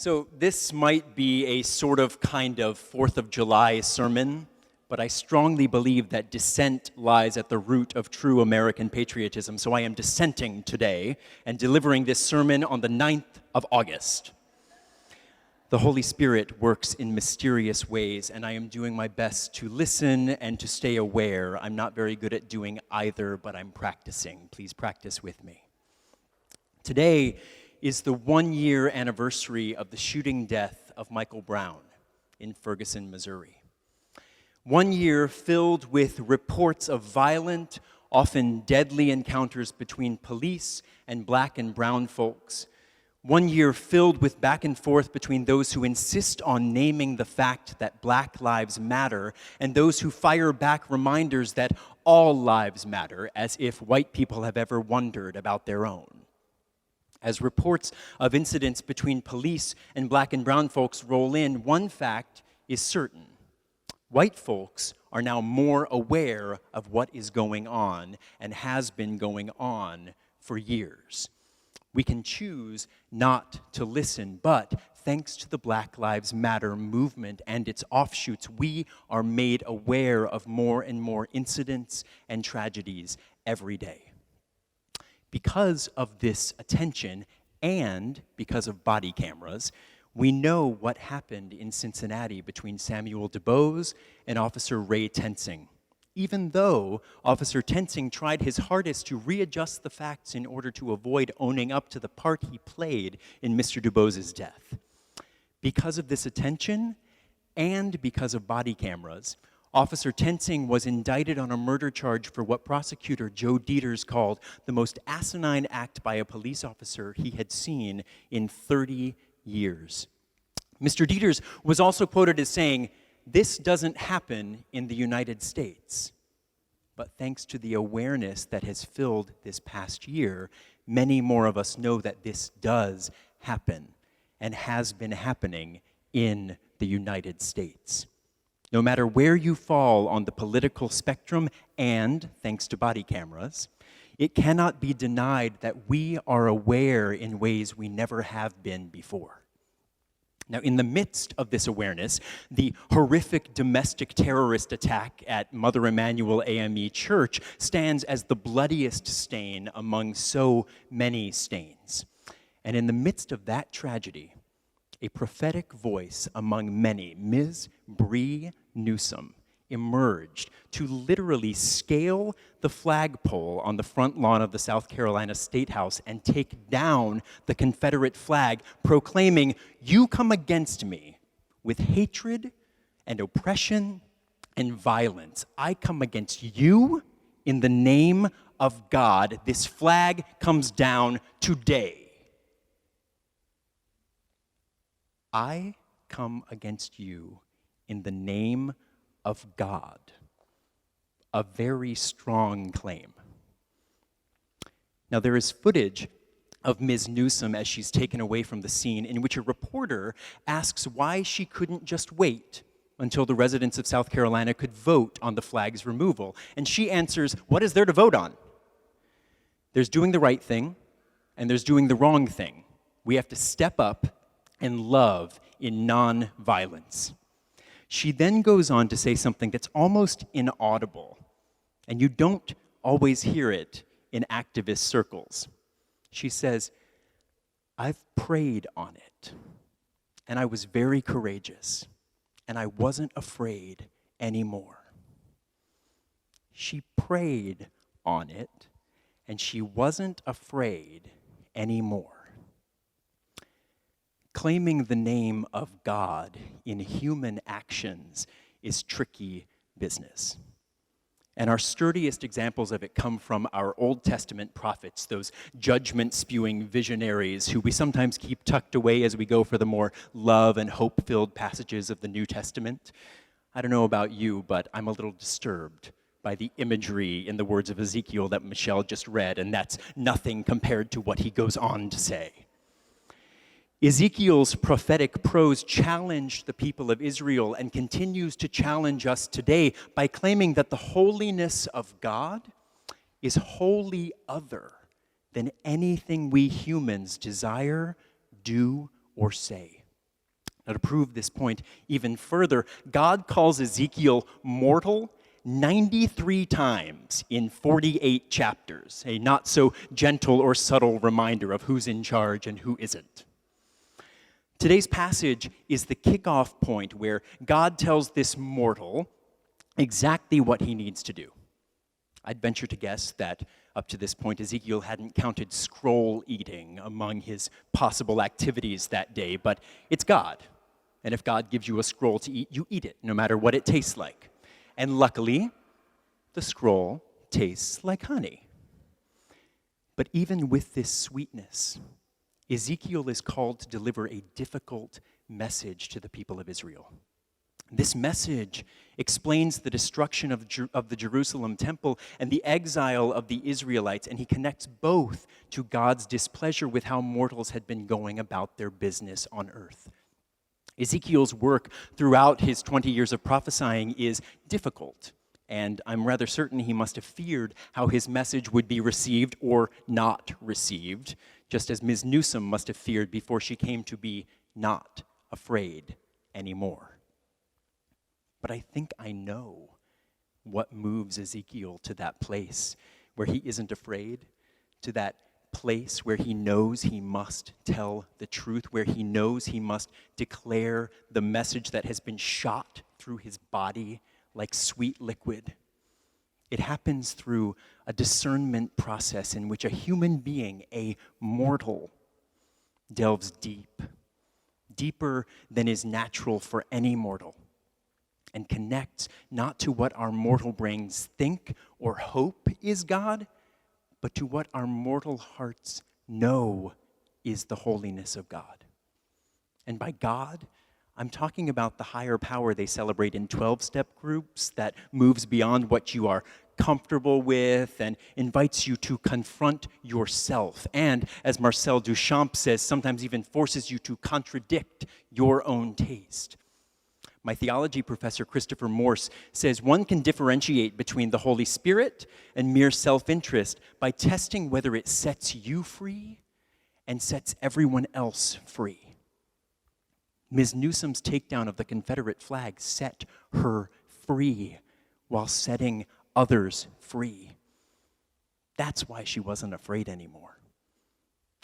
So this might be a sort of kind of 4th of July sermon, but I strongly believe that dissent lies at the root of true American patriotism. So I am dissenting today and delivering this sermon on the 9th of August. The Holy Spirit works in mysterious ways, and I am doing my best to listen and to stay aware. I'm not very good at doing either, but I'm practicing. Please practice with me. Today is the 1-year anniversary of the shooting death of Michael Brown in Ferguson, Missouri. 1 year filled with reports of violent, often deadly encounters between police and black and brown folks. 1 year filled with back and forth between those who insist on naming the fact that Black lives matter and those who fire back reminders that all lives matter, as if white people have ever wondered about their own. As reports of incidents between police and black and brown folks roll in, one fact is certain. White folks are now more aware of what is going on and has been going on for years. We can choose not to listen, but thanks to the Black Lives Matter movement and its offshoots, we are made aware of more and more incidents and tragedies every day. Because of this attention and because of body cameras, we know what happened in Cincinnati between Samuel DuBose and Officer Ray Tensing, even though Officer Tensing tried his hardest to readjust the facts in order to avoid owning up to the part he played in Mr. DuBose's death. Because of this attention and because of body cameras, Officer Tensing was indicted on a murder charge for what prosecutor Joe Dieters called the most asinine act by a police officer he had seen in 30 years. Mr. Dieters was also quoted as saying, "This doesn't happen in the United States." But thanks to the awareness that has filled this past year, many more of us know that this does happen and has been happening in the United States. No matter where you fall on the political spectrum, and thanks to body cameras, it cannot be denied that we are aware in ways we never have been before. Now, in the midst of this awareness, the horrific domestic terrorist attack at Mother Emanuel AME Church stands as the bloodiest stain among so many stains. And in the midst of that tragedy, a prophetic voice among many, Ms. Bree Newsom, emerged to literally scale the flagpole on the front lawn of the South Carolina State House and take down the Confederate flag, proclaiming, "You come against me with hatred and oppression and violence. I come against you in the name of God. This flag comes down today. I come against you in the name of God." A very strong claim. Now, there is footage of Ms. Newsom as she's taken away from the scene in which a reporter asks why she couldn't just wait until the residents of South Carolina could vote on the flag's removal. And she answers, "What is there to vote on? There's doing the right thing, and there's doing the wrong thing. We have to step up and love in non-violence." She then goes on to say something that's almost inaudible, and you don't always hear it in activist circles. She says, "I've prayed on it, and I was very courageous, and I wasn't afraid anymore." She prayed on it, and she wasn't afraid anymore. Claiming the name of God in human actions is tricky business. And our sturdiest examples of it come from our Old Testament prophets, those judgment-spewing visionaries who we sometimes keep tucked away as we go for the more love and hope-filled passages of the New Testament. I don't know about you, but I'm a little disturbed by the imagery in the words of Ezekiel that Michelle just read, and that's nothing compared to what he goes on to say. Ezekiel's prophetic prose challenged the people of Israel and continues to challenge us today by claiming that the holiness of God is wholly other than anything we humans desire, do, or say. Now, to prove this point even further, God calls Ezekiel mortal 93 times in 48 chapters, a not so gentle or subtle reminder of who's in charge and who isn't. Today's passage is the kickoff point where God tells this mortal exactly what he needs to do. I'd venture to guess that up to this point, Ezekiel hadn't counted scroll eating among his possible activities that day, but it's God. And if God gives you a scroll to eat, you eat it, no matter what it tastes like. And luckily, the scroll tastes like honey. But even with this sweetness, Ezekiel is called to deliver a difficult message to the people of Israel. This message explains the destruction of the Jerusalem temple and the exile of the Israelites, and he connects both to God's displeasure with how mortals had been going about their business on earth. Ezekiel's work throughout his 20 years of prophesying is difficult, and I'm rather certain he must have feared how his message would be received or not received, just as Ms. Newsom must have feared before she came to be not afraid anymore. But I think I know what moves Ezekiel to that place where he isn't afraid, to that place where he knows he must tell the truth, where he knows he must declare the message that has been shot through his body like sweet liquid. It happens through a discernment process in which a human being, a mortal, delves deep, deeper than is natural for any mortal, and connects not to what our mortal brains think or hope is God, but to what our mortal hearts know is the holiness of God. And by God, I'm talking about the higher power they celebrate in 12-step groups that moves beyond what you are comfortable with and invites you to confront yourself. And, as Marcel Duchamp says, sometimes even forces you to contradict your own taste. My theology professor, Christopher Morse, says one can differentiate between the Holy Spirit and mere self-interest by testing whether it sets you free and sets everyone else free. Ms. Newsom's takedown of the Confederate flag set her free while setting others free. That's why she wasn't afraid anymore.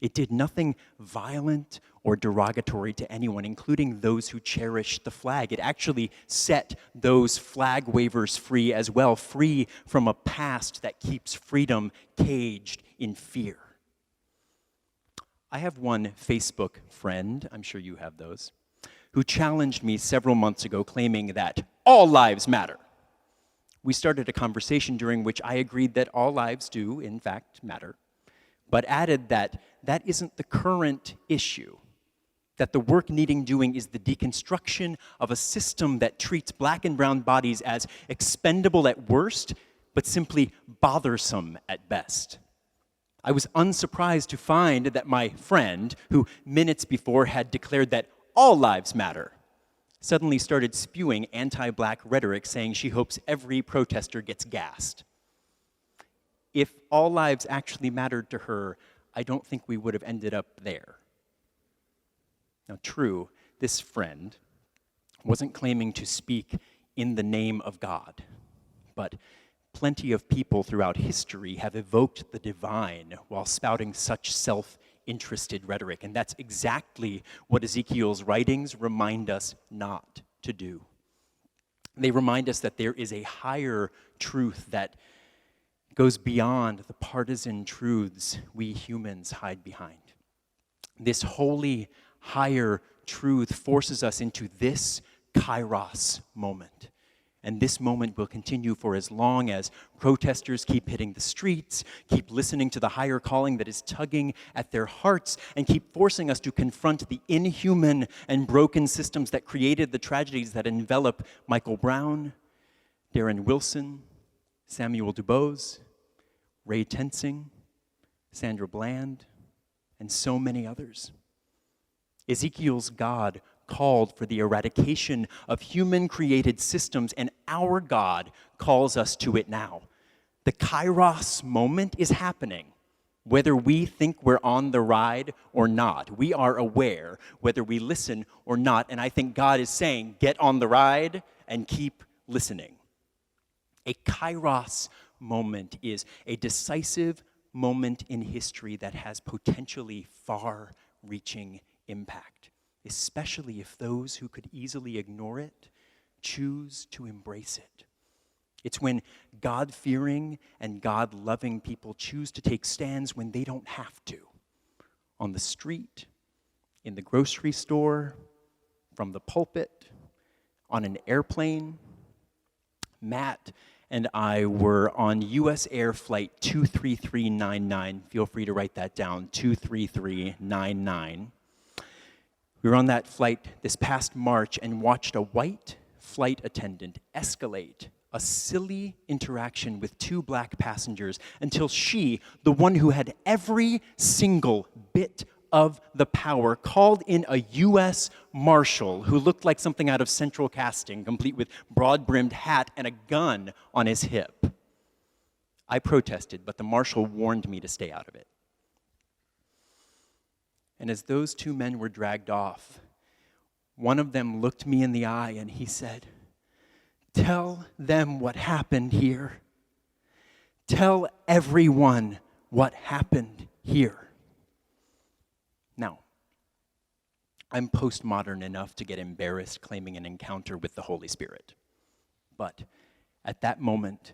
It did nothing violent or derogatory to anyone, including those who cherished the flag. It actually set those flag wavers free as well, free from a past that keeps freedom caged in fear. I have one Facebook friend, I'm sure you have those, who challenged me several months ago claiming that all lives matter. We started a conversation during which I agreed that all lives do, in fact, matter, but added that that isn't the current issue, that the work needing doing is the deconstruction of a system that treats black and brown bodies as expendable at worst, but simply bothersome at best. I was unsurprised to find that my friend, who minutes before had declared that all lives matter, suddenly started spewing anti-black rhetoric saying she hopes every protester gets gassed. If all lives actually mattered to her, I don't think we would have ended up there. Now, true, this friend wasn't claiming to speak in the name of God, but plenty of people throughout history have evoked the divine while spouting such self-interested rhetoric, and that's exactly what Ezekiel's writings remind us not to do. They remind us that there is a higher truth that goes beyond the partisan truths we humans hide behind. This holy, higher truth forces us into this kairos moment. And this moment will continue for as long as protesters keep hitting the streets, keep listening to the higher calling that is tugging at their hearts, and keep forcing us to confront the inhuman and broken systems that created the tragedies that envelop Michael Brown, Darren Wilson, Samuel DuBose, Ray Tensing, Sandra Bland, and so many others. Ezekiel's God called for the eradication of human-created systems, and our God calls us to it now. The kairos moment is happening, Whether we think we're on the ride or not, we are aware whether we listen or not. And I think God is saying, get on the ride and keep listening. A kairos moment is a decisive moment in history that has potentially far-reaching impact, especially if those who could easily ignore it choose to embrace it. It's when God-fearing and God-loving people choose to take stands when they don't have to. On the street, in the grocery store, from the pulpit, on an airplane. Matt and I were on US Air Flight 23399. Feel free to write that down, 23399. We were on that flight this past March and watched a white flight attendant escalate a silly interaction with two black passengers until she, the one who had every single bit of the power, called in a U.S. Marshal who looked like something out of Central Casting, complete with broad-brimmed hat and a gun on his hip. I protested, but the Marshal warned me to stay out of it. And as those two men were dragged off, one of them looked me in the eye and he said, "Tell them what happened here. Tell everyone what happened here." Now, I'm postmodern enough to get embarrassed claiming an encounter with the Holy Spirit. But at that moment,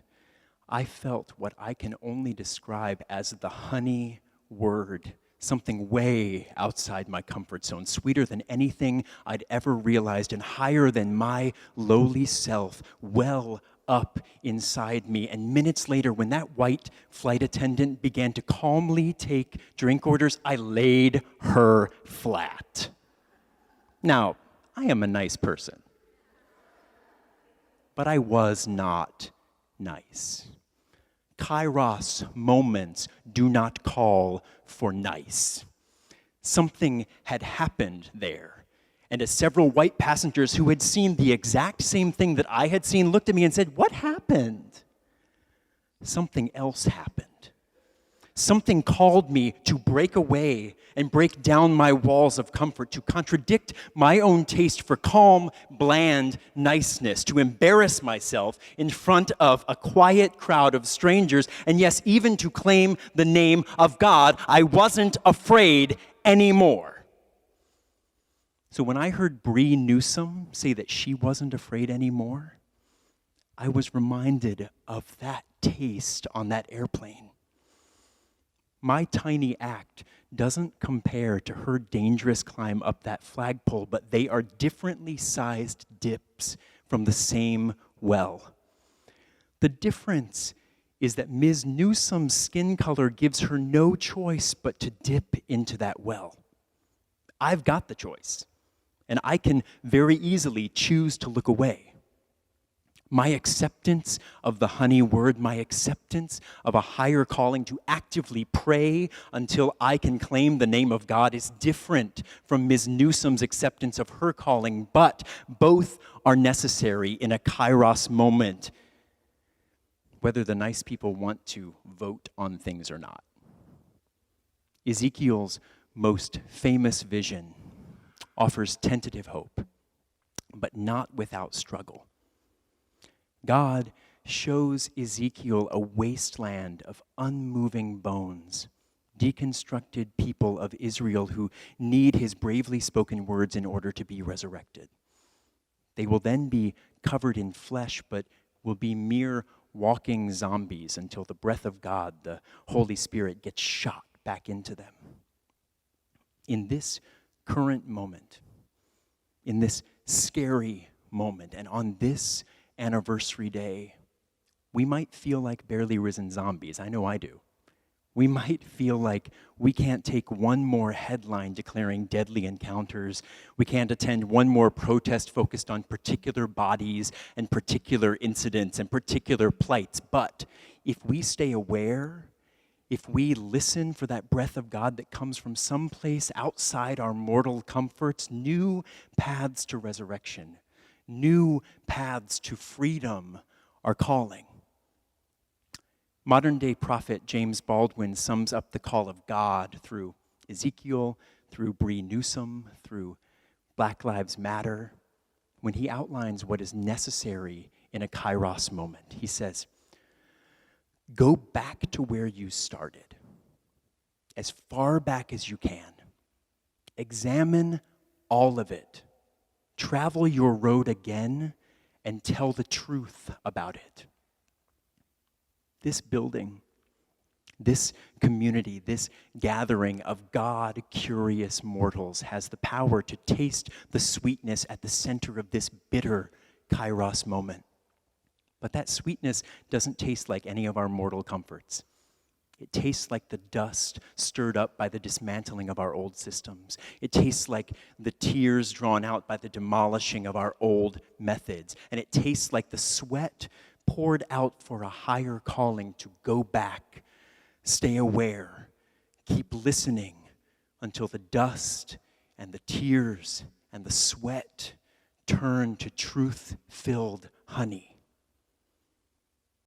I felt what I can only describe as the honey word, something way outside my comfort zone, sweeter than anything I'd ever realized and higher than my lowly self, well up inside me. And minutes later, when that white flight attendant began to calmly take drink orders, I laid her flat. Now, I am a nice person, but I was not nice. Kairos moments do not call for nice. Something had happened there. And as several white passengers who had seen the exact same thing that I had seen looked at me and said, "What happened?" Something else happened. Something called me to break away and break down my walls of comfort, to contradict my own taste for calm, bland niceness, to embarrass myself in front of a quiet crowd of strangers, and yes, even to claim the name of God. I wasn't afraid anymore. So when I heard Bree Newsom say that she wasn't afraid anymore, I was reminded of that taste on that airplane. My tiny act doesn't compare to her dangerous climb up that flagpole, but they are differently sized dips from the same well. The difference is that Ms. Newsom's skin color gives her no choice but to dip into that well. I've got the choice, and I can very easily choose to look away. My acceptance of the honey word, my acceptance of a higher calling to actively pray until I can claim the name of God is different from Ms. Newsom's acceptance of her calling, but both are necessary in a kairos moment, whether the nice people want to vote on things or not. Ezekiel's most famous vision offers tentative hope, but not without struggle. God shows Ezekiel a wasteland of unmoving bones, deconstructed people of Israel who need his bravely spoken words in order to be resurrected. They will then be covered in flesh, but will be mere walking zombies until the breath of God, the Holy Spirit, gets shot back into them. In this current moment, in this scary moment, and on this anniversary day, we might feel like barely risen zombies. I know I do. We might feel like we can't take one more headline declaring deadly encounters. We can't attend one more protest focused on particular bodies and particular incidents and particular plights. But if we stay aware, if we listen for that breath of God that comes from someplace outside our mortal comforts, new paths to resurrection, new paths to freedom are calling. Modern-day prophet James Baldwin sums up the call of God through Ezekiel, through Bree Newsom, through Black Lives Matter, when he outlines what is necessary in a kairos moment. He says, go back to where you started, as far back as you can. Examine all of it. Travel your road again and tell the truth about it. This building, this community, this gathering of God-curious mortals has the power to taste the sweetness at the center of this bitter kairos moment. But that sweetness doesn't taste like any of our mortal comforts. It tastes like the dust stirred up by the dismantling of our old systems. It tastes like the tears drawn out by the demolishing of our old methods. And it tastes like the sweat poured out for a higher calling to go back, stay aware, keep listening until the dust and the tears and the sweat turn to truth-filled honey.